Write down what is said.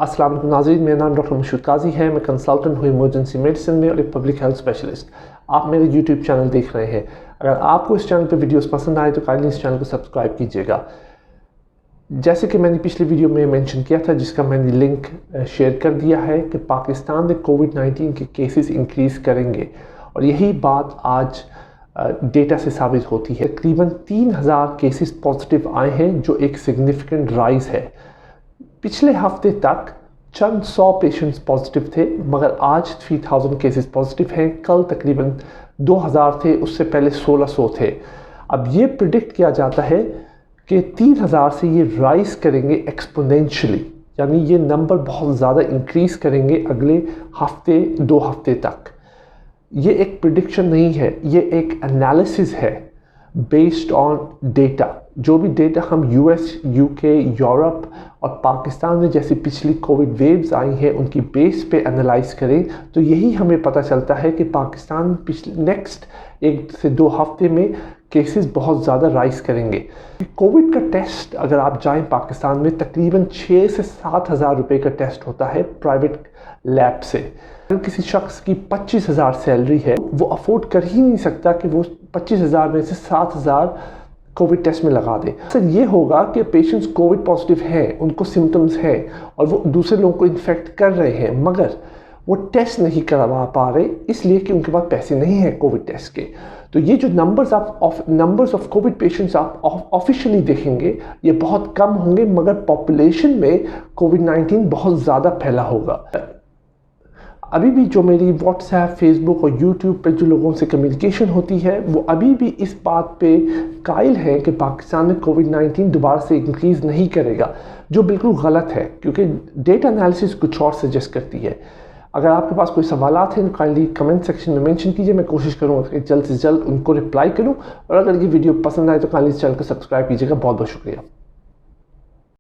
अस्सलाम वालेकुम नाज़रीन, मेरा नाम डॉक्टर मशहूद काजी है। मैं कंसल्टेंट हूँ इमरजेंसी मेडिसिन में और एक पब्लिक हेल्थ स्पेशलिस्ट। आप मेरे यूट्यूब चैनल देख रहे हैं। अगर आपको इस चैनल पे वीडियोस पसंद आए तो काइंडली इस चैनल को सब्सक्राइब कीजिएगा। जैसे कि मैंने पिछली वीडियो में मेंशन किया था, जिसका मैंने लिंक शेयर कर दिया है कि पाकिस्तान में कोविड-19 के केसेस इंक्रीज़ करेंगे और यही बात आज डेटा से साबित होती है। तकरीबन 3000 केसेस पॉजिटिव आए हैं, जो एक सिग्निफिकेंट राइज है। पिछले हफ्ते तक चंद 100 पेशेंट्स पॉजिटिव थे, मगर आज 3000 केसेस पॉजिटिव हैं। कल तकरीबन 2000 थे, उससे पहले 1600 थे। अब ये प्रिडिक्ट किया जाता है कि 3000 से ये राइज करेंगे एक्सपोनेंशियली, यानी ये नंबर बहुत ज़्यादा इंक्रीज़ करेंगे अगले हफ्ते 2 हफ्ते तक। ये एक प्रिडिक्शन नहीं है, ये एक एनालिसिस है बेस्ड ऑन डेटा। जो भी डेटा हम यूएस, यूके, यूरोप और पाकिस्तान में जैसी पिछली कोविड वेव्स आई हैं उनकी बेस पे एनालाइज करें तो यही हमें पता चलता है कि पाकिस्तान पिछले नेक्स्ट 1 से 2 हफ्ते में केसेस बहुत ज़्यादा राइज करेंगे। कोविड का टेस्ट अगर आप जाएं पाकिस्तान में तकरीबन 6 से 7 हज़ार रुपये का टेस्ट होता है प्राइवेट लैब से। अगर किसी शख्स की 25,000 सैलरी है, वो अफोर्ड कर ही नहीं सकता कि वो 25,000 में से 7,000 कोविड टेस्ट में लगा दे। सर ये होगा कि पेशेंट्स कोविड पॉजिटिव हैं, उनको सिम्टम्स हैं और वो दूसरे लोगों को इन्फेक्ट कर रहे हैं, मगर वो टेस्ट नहीं करवा पा रहे इसलिए कि उनके पास पैसे नहीं हैं कोविड टेस्ट के। तो ये जो नंबर्स ऑफ कोविड पेशेंट्स आप ऑफिशियली देखेंगे ये बहुत कम होंगे, मगर पॉपुलेशन में कोविड-19 बहुत ज़्यादा फैला होगा। अभी भी जो मेरी व्हाट्सएप, फेसबुक और यूट्यूब पे जो लोगों से कम्युनिकेशन होती है वो अभी भी इस बात पे कायल है कि पाकिस्तान में कोविड-19 दोबारा से इंक्रीज़ नहीं करेगा, जो बिल्कुल गलत है क्योंकि डेटा एनालिसिस कुछ और सजेस्ट करती है। अगर आपके पास कोई सवालात हैं तो काइंडली कमेंट सेक्शन में मेंशन कीजिए, मैं कोशिश करूँगा कि जल्द से जल्द उनको रिप्लाई करूँ। और अगर ये वीडियो पसंद आए तो काइंडली इस चैनल को सब्सक्राइब कीजिएगा। बहुत बहुत शुक्रिया।